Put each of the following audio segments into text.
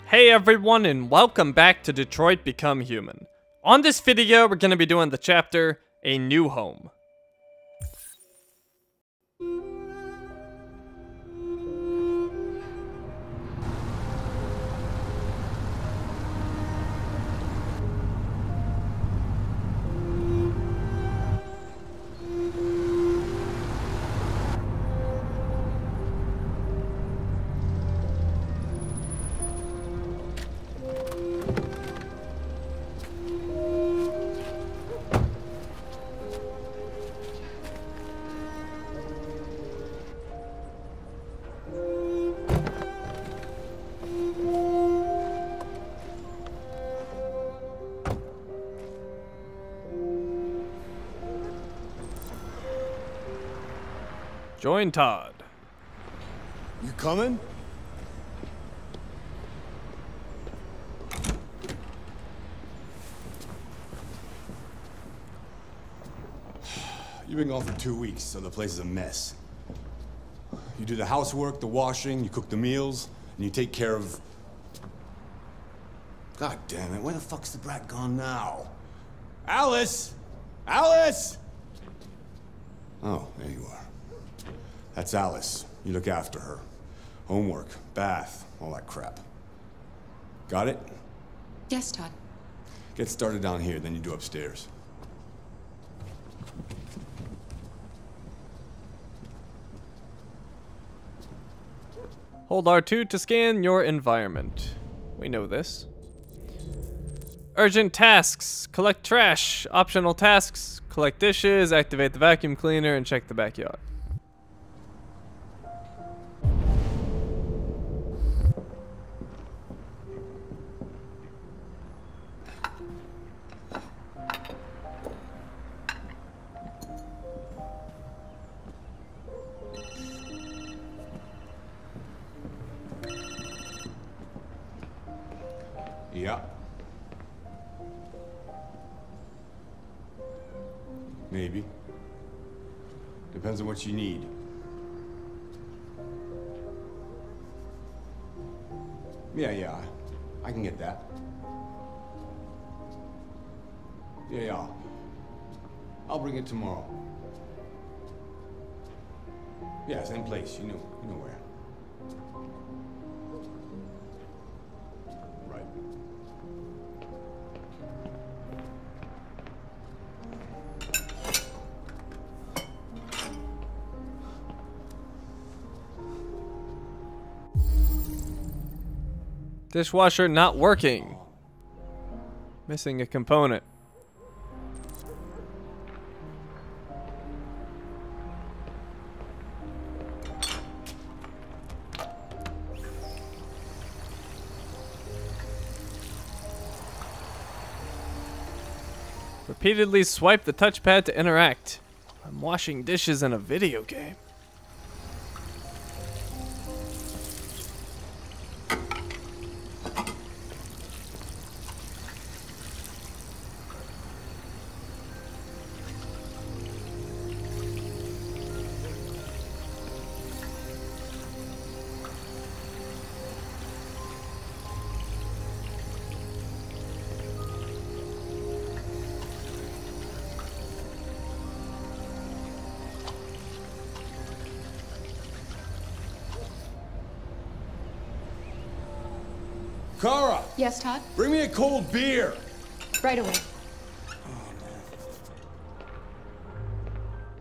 Hey everyone, and welcome back to Detroit Become Human. On this video, we're going to be doing the chapter, A New Home. Join Todd. You coming? You've been gone for 2 weeks, so the place is a mess. You do the housework, the washing, you cook the meals, and you take care of... God damn it, where the fuck's the brat gone now? Alice! Alice! Oh, there you are. That's Alice. You look after her. Homework, bath, all that crap. Got it? Yes, Todd. Get started down here, then you do upstairs. Hold R2 to scan your environment. We know this. Urgent tasks. Collect trash. Optional tasks. Collect dishes, activate the vacuum cleaner, and check the backyard. Yeah. Maybe. Depends on what you need. Yeah. I can get that. Yeah. I'll bring it tomorrow. Yeah, same place. You know where. Right. Dishwasher not working. Missing a component. Repeatedly swipe the touchpad to interact. I'm washing dishes in a video game. Kara! Yes, Todd? Bring me a cold beer! Right away.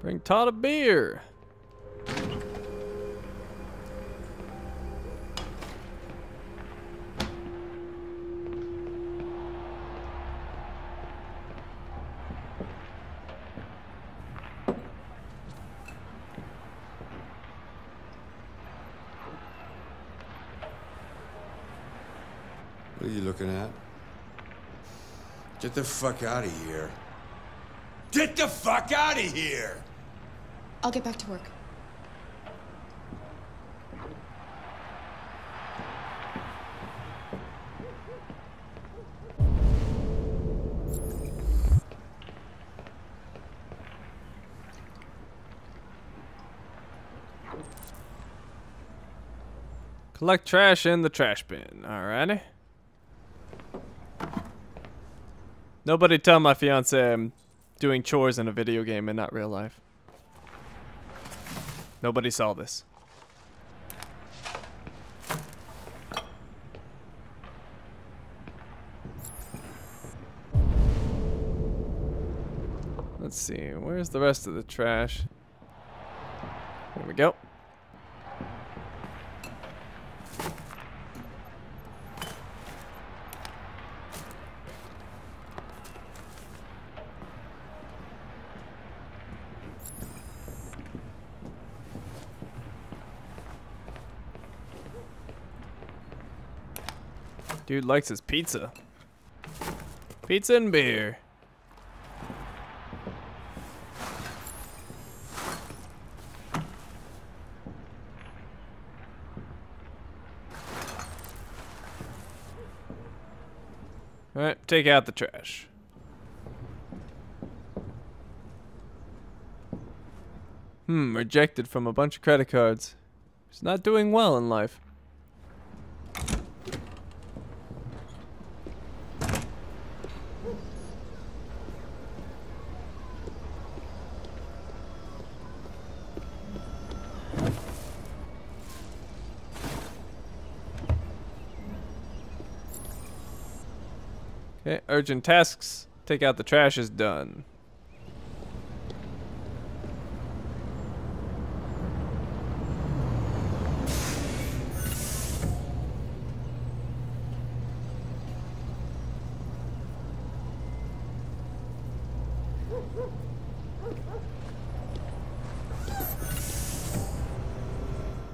Bring Todd a beer. What are you looking at? Get the fuck out of here. Get the fuck out of here! I'll get back to work. Collect trash in the trash bin. Alrighty. Nobody tell my fiance I'm doing chores in a video game and not real life. Nobody saw this. Let's see, where's the rest of the trash? There we go. Dude likes his pizza. Pizza and beer. Alright, take out the trash. Rejected from a bunch of credit cards. He's not doing well in life. Okay, urgent tasks. Take out the trash is done.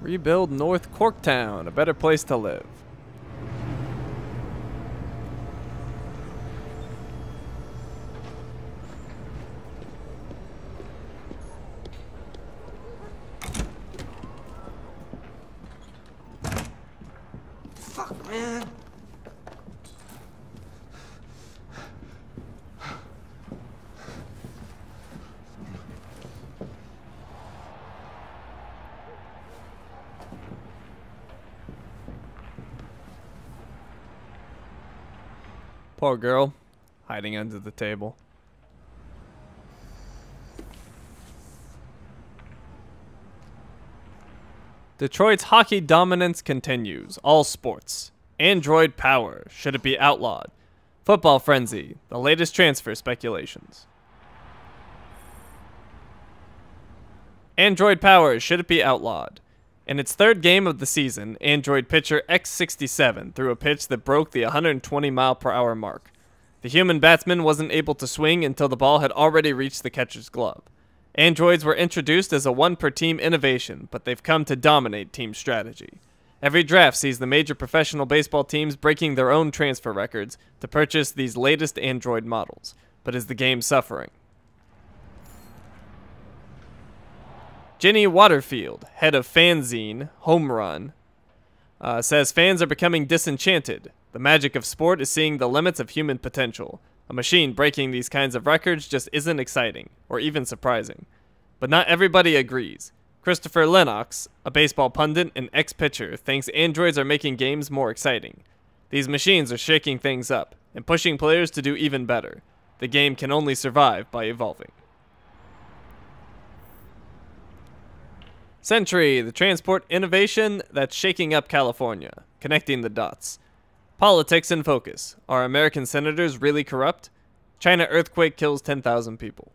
Rebuild North Corktown, a better place to live. Fuck, man. Poor girl, hiding under the table. Detroit's hockey dominance continues. All sports. Android power. Should it be outlawed? Football frenzy. The latest transfer speculations. Android power. Should it be outlawed? In its third game of the season, Android pitcher X67 threw a pitch that broke the 120-mile-per-hour mark. The human batsman wasn't able to swing until the ball had already reached the catcher's glove. Androids were introduced as a one-per-team innovation, but they've come to dominate team strategy. Every draft sees the major professional baseball teams breaking their own transfer records to purchase these latest Android models. But is the game suffering? Jenny Waterfield, head of Fanzine, Home Run, says fans are becoming disenchanted. The magic of sport is seeing the limits of human potential. A machine breaking these kinds of records just isn't exciting, or even surprising. But not everybody agrees. Christopher Lennox, a baseball pundit and ex-pitcher, thinks androids are making games more exciting. These machines are shaking things up, and pushing players to do even better. The game can only survive by evolving. Century, the transport innovation that's shaking up California. Connecting the dots. Politics in focus. Are American senators really corrupt? China earthquake kills 10,000 people.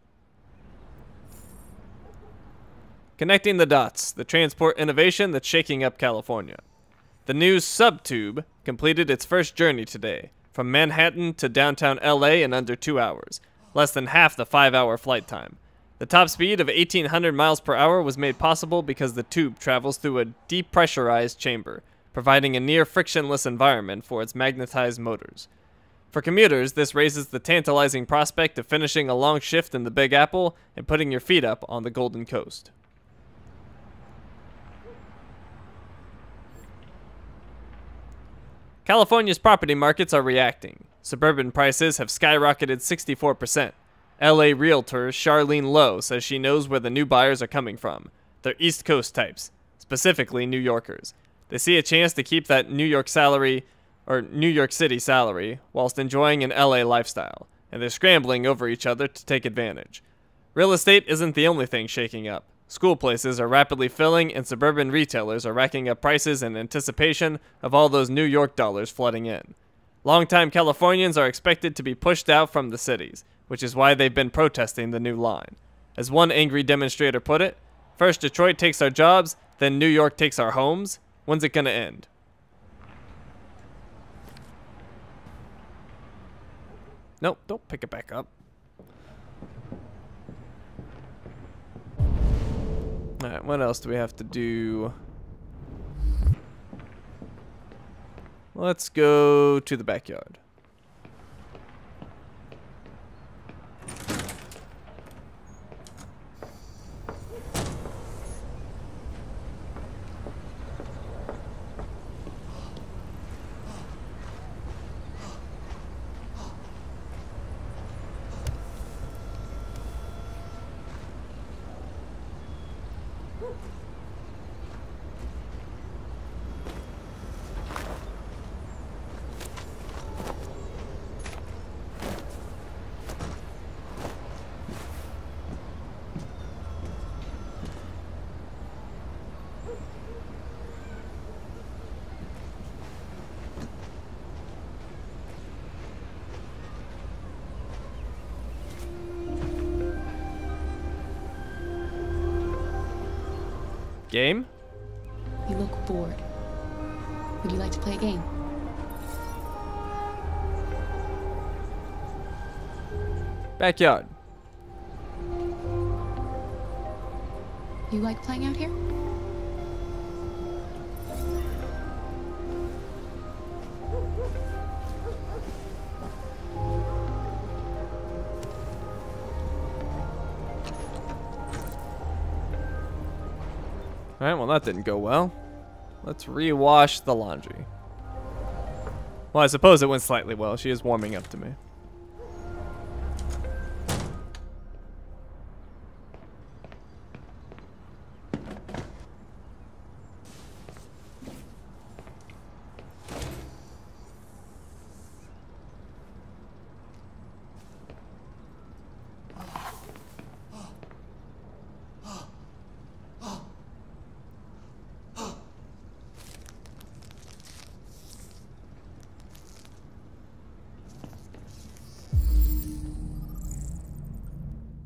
Connecting the dots. The transport innovation that's shaking up California. The new subtube completed its first journey today. From Manhattan to downtown LA in under 2 hours. Less than half the 5-hour flight time. The top speed of 1,800 miles per hour was made possible because the tube travels through a depressurized chamber, providing a near frictionless environment for its magnetized motors. For commuters, this raises the tantalizing prospect of finishing a long shift in the Big Apple and putting your feet up on the Golden Coast. California's property markets are reacting. Suburban prices have skyrocketed 64%. LA realtor Charlene Lowe says she knows where the new buyers are coming from. They're East Coast types, specifically New Yorkers. They see a chance to keep that New York salary or New York City salary, whilst enjoying an LA lifestyle, and they're scrambling over each other to take advantage. Real estate isn't the only thing shaking up. School places are rapidly filling, and suburban retailers are racking up prices in anticipation of all those New York dollars flooding in. Longtime Californians are expected to be pushed out from the cities, which is why they've been protesting the new line. As one angry demonstrator put it, "First Detroit takes our jobs, then New York takes our homes. When's it gonna end?" Nope, don't pick it back up. Alright, what else do we have to do? Let's go to the backyard. Game? You look bored. Would you like to play a game? Backyard. You like playing out here? Alright, well that didn't go well. Let's rewash the laundry. Well, I suppose it went slightly well. She is warming up to me.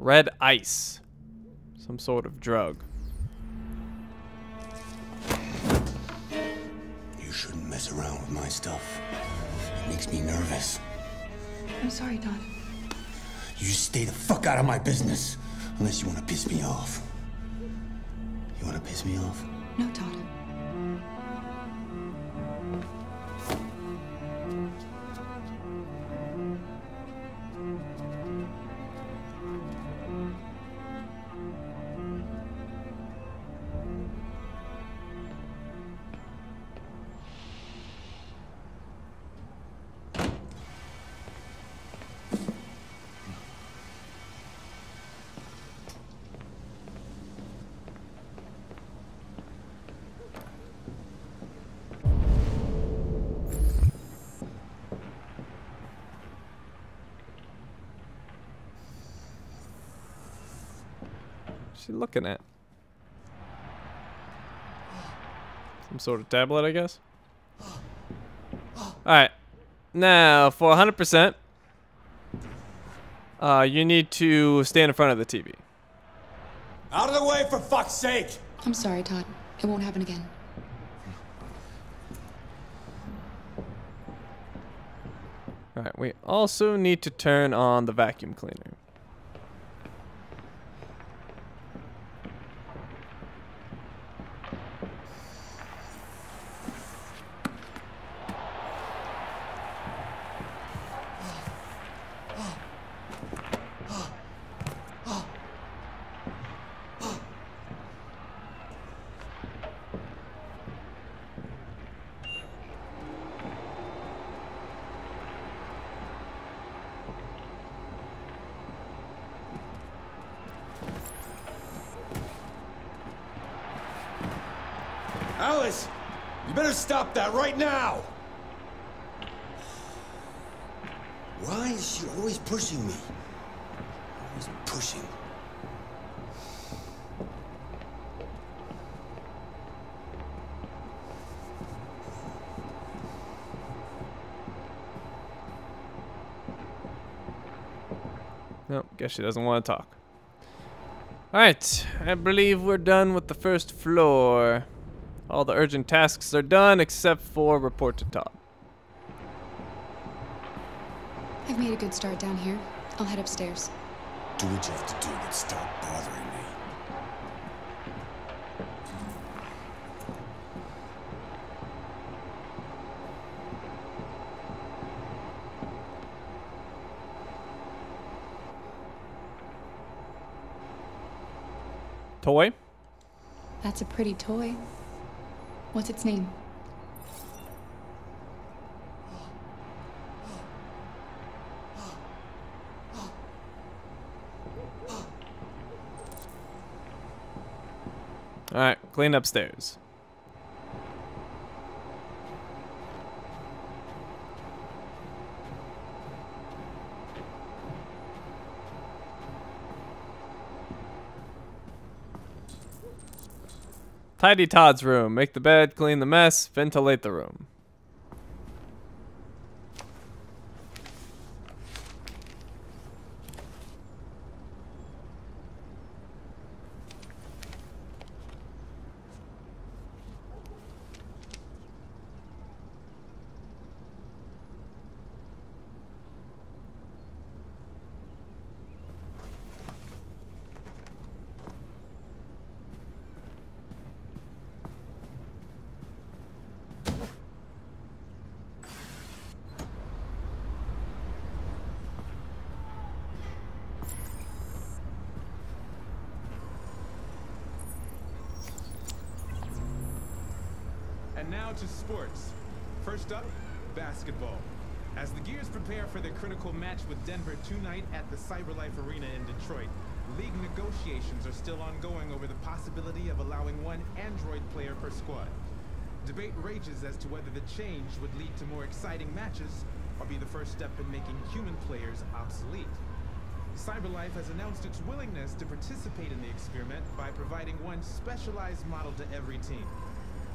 Red ice. Some sort of drug. You shouldn't mess around with my stuff. It makes me nervous. I'm sorry, Todd. You just stay the fuck out of my business. Unless you want to piss me off. You want to piss me off? No, Todd. What's she looking at? Some sort of tablet, I guess. Alright. Now, for 100%, you need to stand in front of the TV. Out of the way, for fuck's sake! I'm sorry, Todd. It won't happen again. Alright, we also need to turn on the vacuum cleaner. Alice, you better stop that right now! Why is she always pushing me? Always pushing. Nope, guess she doesn't want to talk. Alright, I believe we're done with the first floor. All the urgent tasks are done except for report to top. I've made a good start down here. I'll head upstairs. Do what you have to do, but stop bothering me. Toy? That's a pretty toy. What's its name? Alright, clean upstairs. Tidy Todd's room. Make the bed, clean the mess, ventilate the room. And now to sports. First up, basketball. As the Gears prepare for their critical match with Denver tonight at the CyberLife Arena in Detroit, league negotiations are still ongoing over the possibility of allowing one Android player per squad. Debate rages as to whether the change would lead to more exciting matches or be the first step in making human players obsolete. CyberLife has announced its willingness to participate in the experiment by providing one specialized model to every team.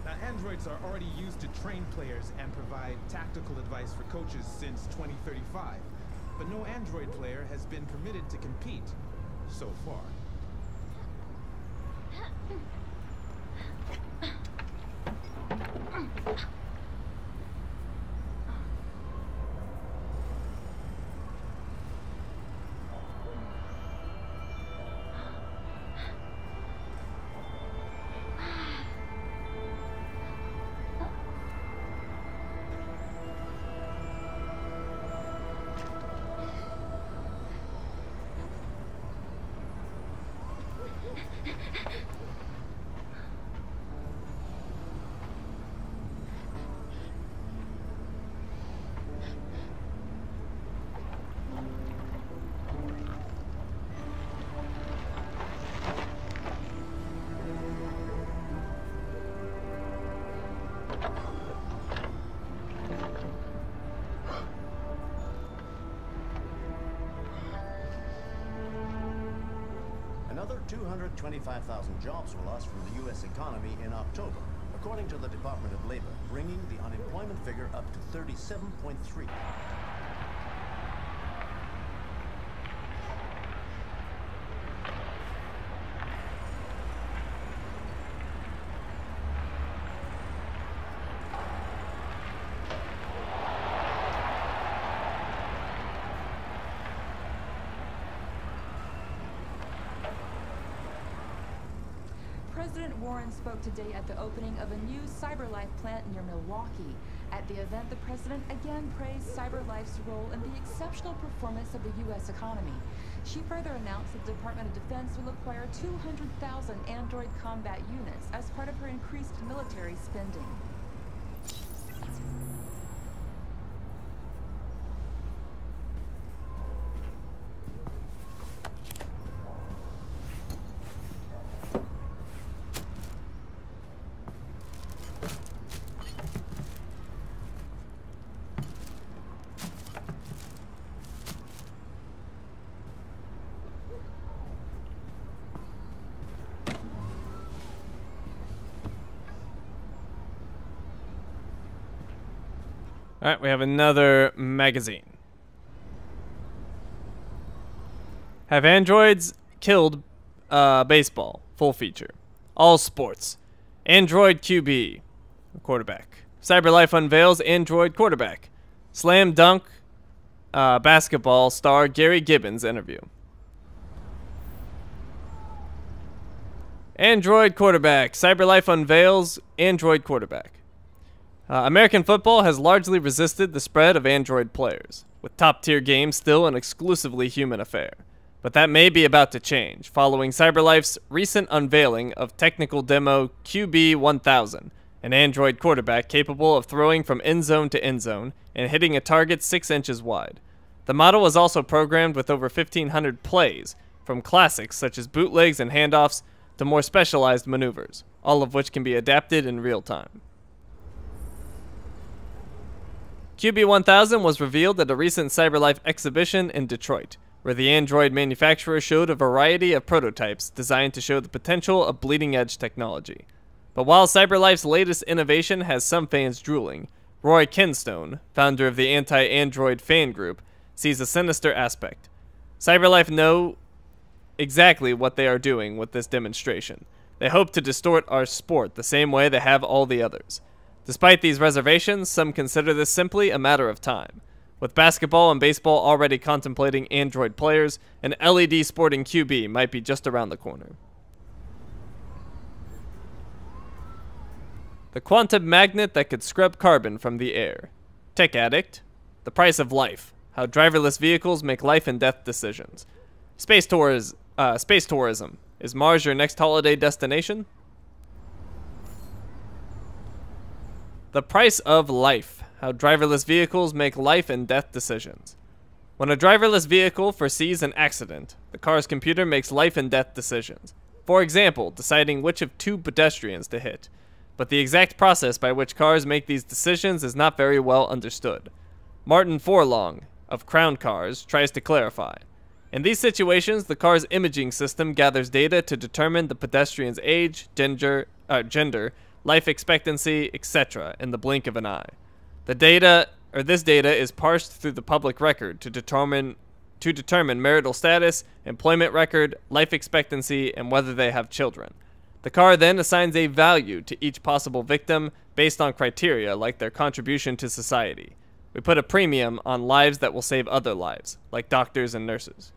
Now, androids are already used to train players and provide tactical advice for coaches since 2035, but no android player has been permitted to compete so far. Another 225,000 jobs were lost from the U.S. economy in October, according to the Department of Labor, bringing the unemployment figure up to 37.3. President Warren spoke today at the opening of a new CyberLife plant near Milwaukee. At the event, the president again praised CyberLife's role in the exceptional performance of the U.S. economy. She further announced that the Department of Defense will acquire 200,000 Android combat units as part of her increased military spending. Alright, we have another magazine. Have androids killed baseball? Full feature. All sports. Android QB. Quarterback. CyberLife unveils Android quarterback. Slam dunk basketball star Gary Gibbons interview. Android quarterback. CyberLife unveils Android quarterback. American football has largely resisted the spread of Android players, with top-tier games still an exclusively human affair. But that may be about to change, following CyberLife's recent unveiling of technical demo QB1000, an Android quarterback capable of throwing from end zone to end zone and hitting a target 6 inches wide. The model is also programmed with over 1,500 plays, from classics such as bootlegs and handoffs to more specialized maneuvers, all of which can be adapted in real time. QB1000 was revealed at a recent CyberLife exhibition in Detroit, where the Android manufacturer showed a variety of prototypes designed to show the potential of bleeding-edge technology. But while CyberLife's latest innovation has some fans drooling, Roy Kenstone, founder of the anti-Android fan group, sees a sinister aspect. CyberLife know exactly what they are doing with this demonstration. They hope to distort our sport the same way they have all the others. Despite these reservations, some consider this simply a matter of time. With basketball and baseball already contemplating Android players, an LED sporting QB might be just around the corner. The quantum magnet that could scrub carbon from the air. Tech Addict. The price of life. How driverless vehicles make life and death decisions. Space tourism. Is Mars your next holiday destination? The price of life. How driverless vehicles make life and death decisions. When a driverless vehicle foresees an accident, the car's computer makes life and death decisions. For example, deciding which of 2 pedestrians to hit. But the exact process by which cars make these decisions is not very well understood. Martin Forlong, of Crown Cars, tries to clarify. In these situations, the car's imaging system gathers data to determine the pedestrian's age, gender, life expectancy, etc. in the blink of an eye. This data is parsed through the public record to determine marital status, employment record, life expectancy, and whether they have children. The car then assigns a value to each possible victim based on criteria like their contribution to society. We put a premium on lives that will save other lives, like doctors and nurses.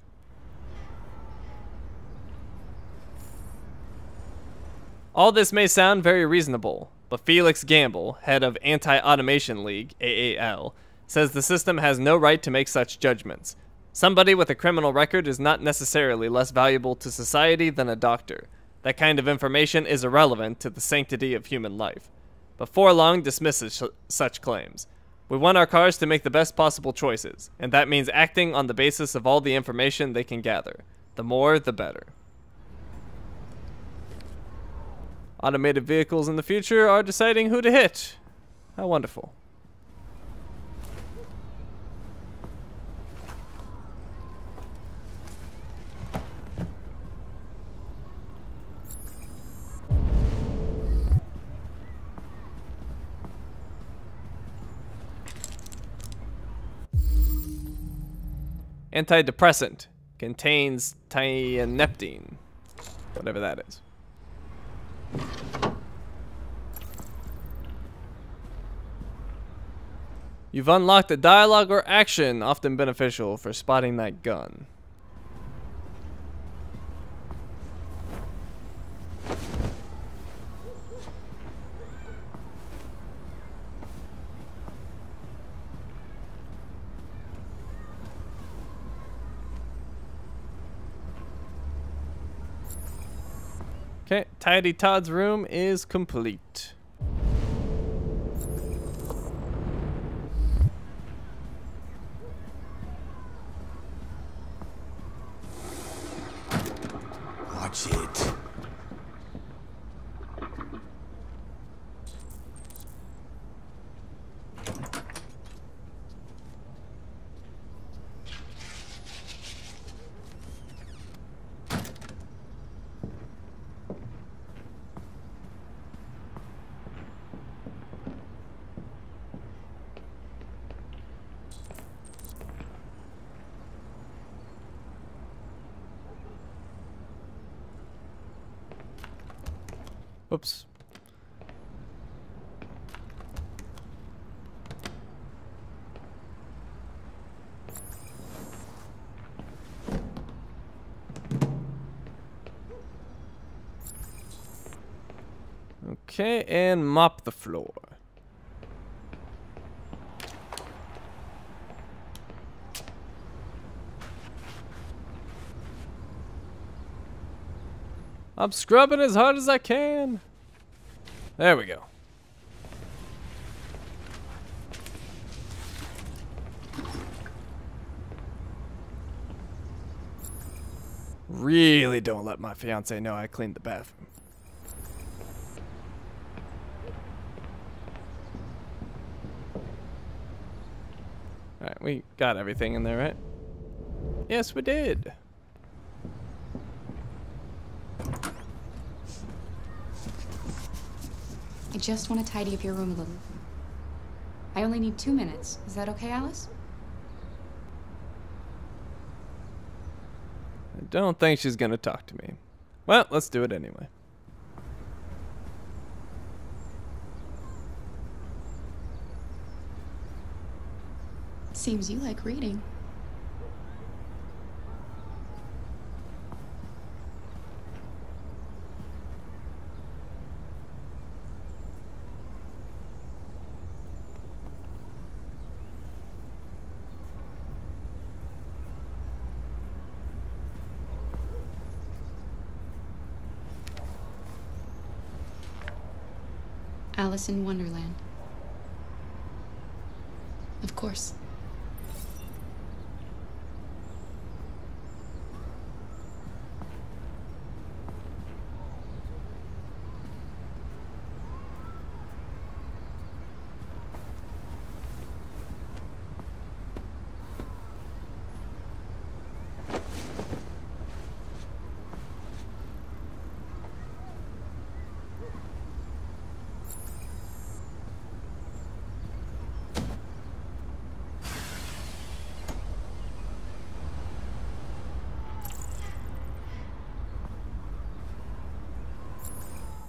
All this may sound very reasonable, but Felix Gamble, head of Anti-Automation League, AAL, says the system has no right to make such judgments. Somebody with a criminal record is not necessarily less valuable to society than a doctor. That kind of information is irrelevant to the sanctity of human life. But Forlong dismisses such claims. We want our cars to make the best possible choices, and that means acting on the basis of all the information they can gather. The more, the better. Automated vehicles in the future are deciding who to hit. How wonderful. Antidepressant. Contains tianeptine. Whatever that is. You've unlocked a dialogue or action, often beneficial for spotting that gun. Okay, Tidy Todd's room is complete. Watch it. Whoops. Okay, and mop the floor. I'm scrubbing as hard as I can. There we go. Really don't let my fiance know I cleaned the bathroom. Alright, we got everything in there, right? Yes, we did. I just want to tidy up your room a little. I only need 2 minutes. Is that okay, Alice? I don't think she's gonna talk to me. Well, let's do it anyway. Seems you like reading. Alice in Wonderland. Of course.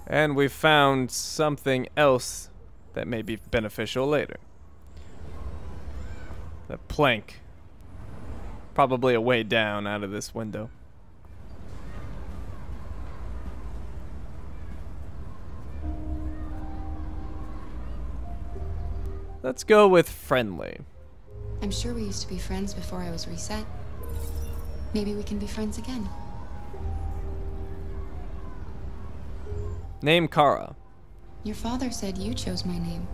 And we found something else that may be beneficial later. The plank. Probably a way down out of this window. Let's go with friendly. I'm sure we used to be friends before I was reset. Maybe we can be friends again. Name Kara. Your father said you chose my name.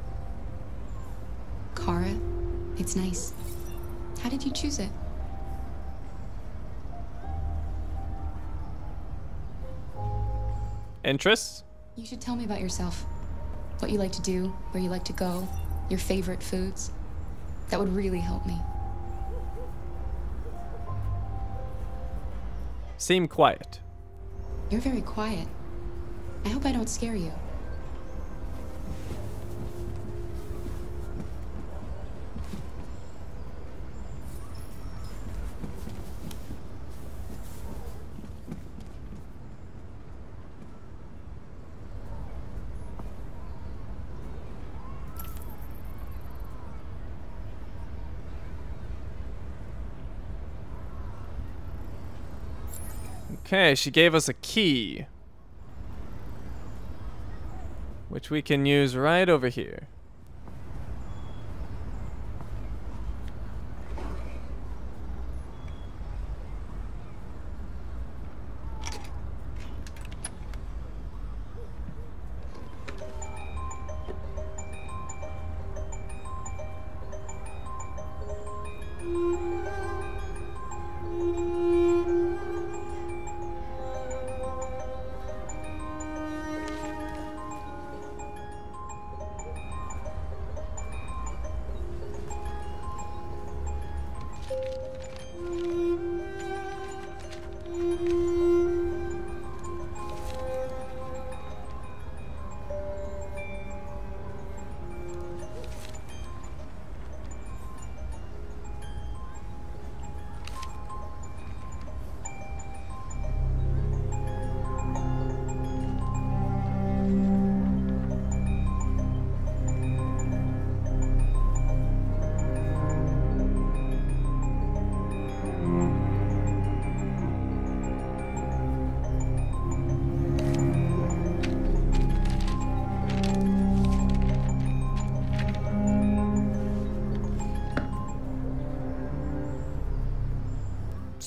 Kara? It's nice. How did you choose it? Interests? You should tell me about yourself. What you like to do, where you like to go, your favorite foods. That would really help me. Seem quiet. You're very quiet. I hope I don't scare you. Okay, she gave us a key, which we can use right over here.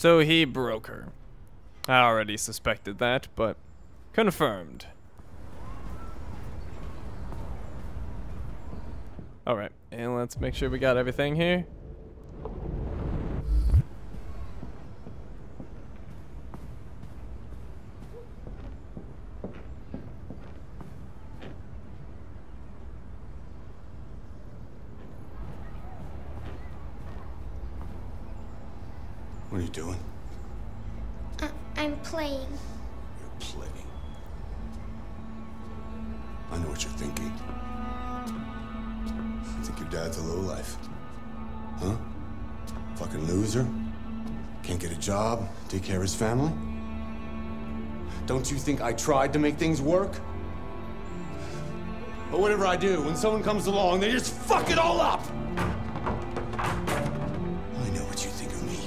So he broke her. I already suspected that, but confirmed. Alright, and let's make sure we got everything here. What are you doing? I'm playing. You're playing. I know what you're thinking. You think your dad's a lowlife? Huh? Fucking loser? Can't get a job, take care of his family? Don't you think I tried to make things work? But whatever I do, when someone comes along, they just fuck it all up! I know what you think of me.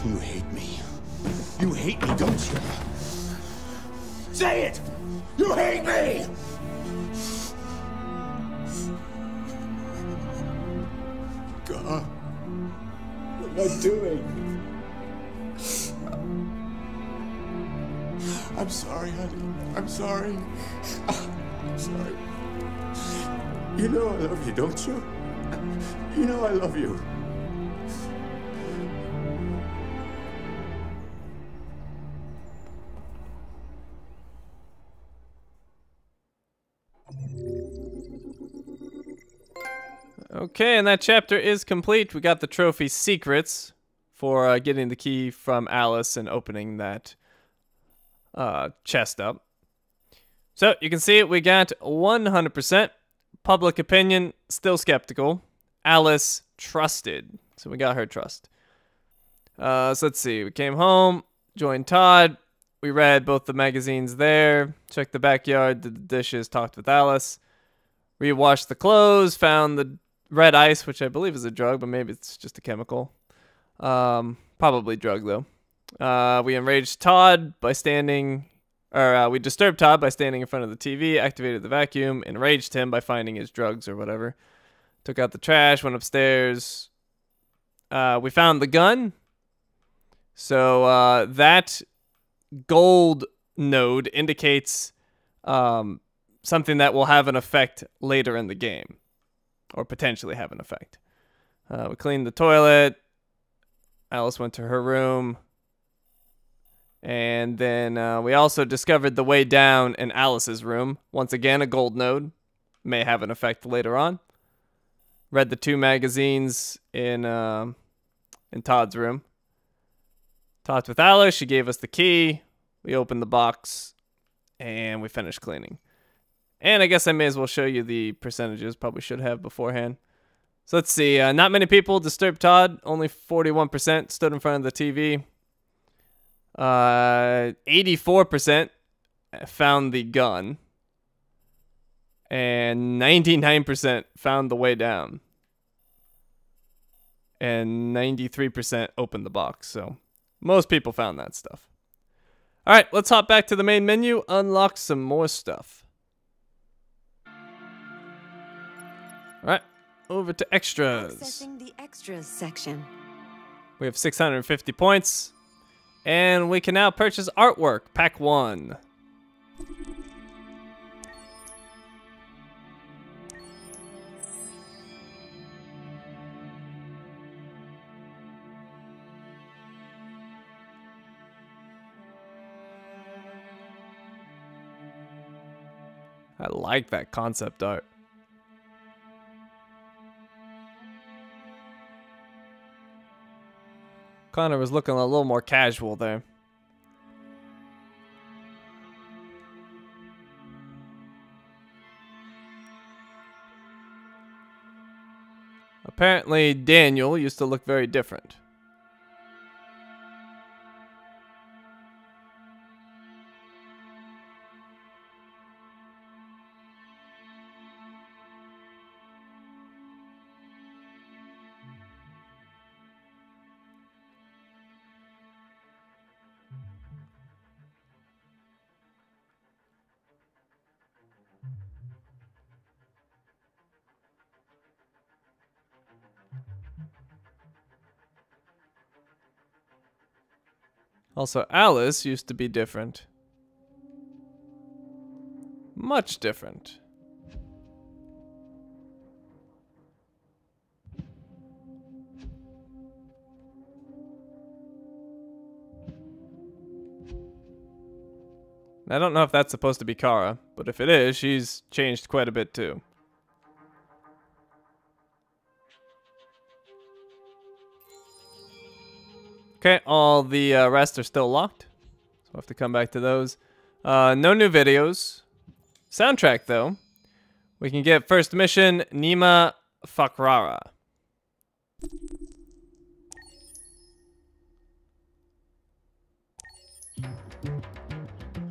You hate me. You hate me, don't you? Say it! You hate me! God, what am I doing? I'm sorry, honey. I'm sorry. I'm sorry. You know I love you, don't you? You know I love you. Okay, and that chapter is complete. We got the trophy secrets for getting the key from Alice and opening that chest up. So you can see we got 100%. Public opinion, still skeptical. Alice, trusted. So we got her trust. So let's see. We came home, joined Todd. We read both the magazines there. Checked the backyard, did the dishes, talked with Alice. We washed the clothes, found the red ice, which I believe is a drug, but maybe it's just a chemical. Probably drug, though. We enraged Todd by standing... we disturbed Todd by standing in front of the TV, activated the vacuum, enraged him by finding his drugs or whatever. Took out the trash, went upstairs. We found the gun. So that gold node indicates something that will have an effect later in the game. Or potentially have an effect. We cleaned the toilet. Alice went to her room. And then we also discovered the way down in Alice's room. Once again, a gold node. May have an effect later on. Read the 2 magazines in Todd's room. Talked with Alice. She gave us the key. We opened the box. And we finished cleaning. And I guess I may as well show you the percentages. Probably should have beforehand. So let's see. Not many people disturbed Todd. Only 41% stood in front of the TV. 84% found the gun. And 99% found the way down. And 93% opened the box. So most people found that stuff. All right, let's hop back to the main menu. Unlock some more stuff. All right, over to extras. Accessing the extras section. We have 650 points. And we can now purchase artwork, pack 1. I like that concept art. Connor was looking a little more casual there. Apparently, Daniel used to look very different. Also, Alice used to be different. Much different. I don't know if that's supposed to be Kara, but if it is, she's changed quite a bit too. Okay, all the rest are still locked, so we'll have to come back to those. No new videos. Soundtrack, though. We can get first mission, Nima Fakrara.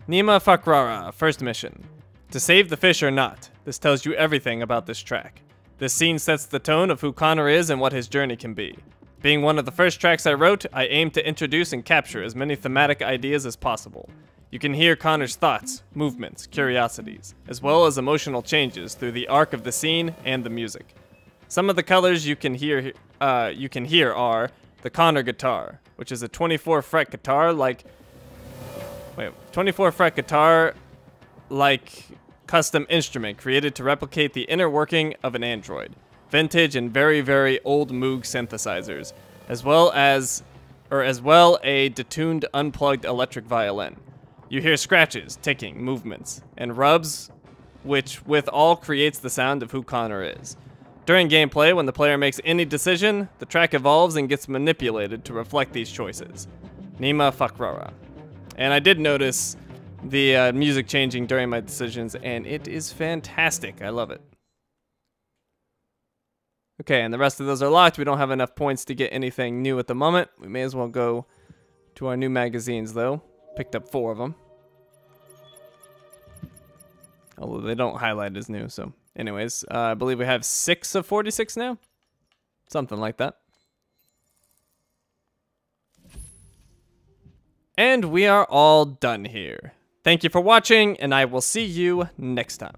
Nima Fakrara, first mission. To save the fish or not, this tells you everything about this track. This scene sets the tone of who Connor is and what his journey can be. Being one of the first tracks I wrote, I aimed to introduce and capture as many thematic ideas as possible. You can hear Connor's thoughts, movements, curiosities, as well as emotional changes through the arc of the scene and the music. Some of the colors you can hear are the Connor guitar, which is a 24-fret guitar like 24-fret guitar like custom instrument created to replicate the inner working of an Android. Vintage and very, very old Moog synthesizers, as well a detuned unplugged electric violin. You hear scratches, ticking, movements, and rubs, which with all creates the sound of who Connor is. During gameplay, when the player makes any decision, the track evolves and gets manipulated to reflect these choices. Nima Fakrara. And I did notice the music changing during my decisions, and it is fantastic. I love it. Okay, and the rest of those are locked. We don't have enough points to get anything new at the moment. We may as well go to our new magazines, though. Picked up 4 of them. Although they don't highlight as new, so... Anyways, I believe we have 6 of 46 now? Something like that. And we are all done here. Thank you for watching, and I will see you next time.